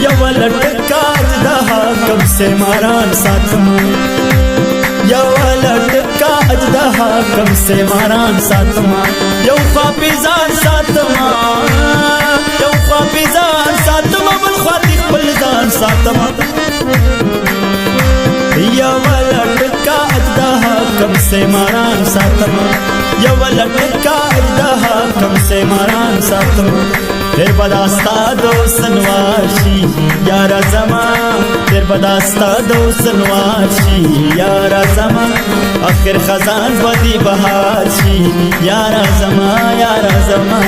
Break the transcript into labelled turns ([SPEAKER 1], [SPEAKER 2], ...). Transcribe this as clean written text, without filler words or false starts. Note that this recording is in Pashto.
[SPEAKER 1] یو لټکا اجدها کم سے ماران ساتما یو لټکا اجدها کم سے ماران ساتما یو خاپیزان ساتما یو خاپیزان ساتما بل خواتی خپل ځان ساتما یو لټکا اجدها کم سے ماران ساتما یو لټکا اجدها کم سے ماران ساتما پھر بداستا دوستن واشی یارا زما پھر بداستا دوستن واشی یارا زما آخر خزان بدی بہار شی یارا زما یارا زما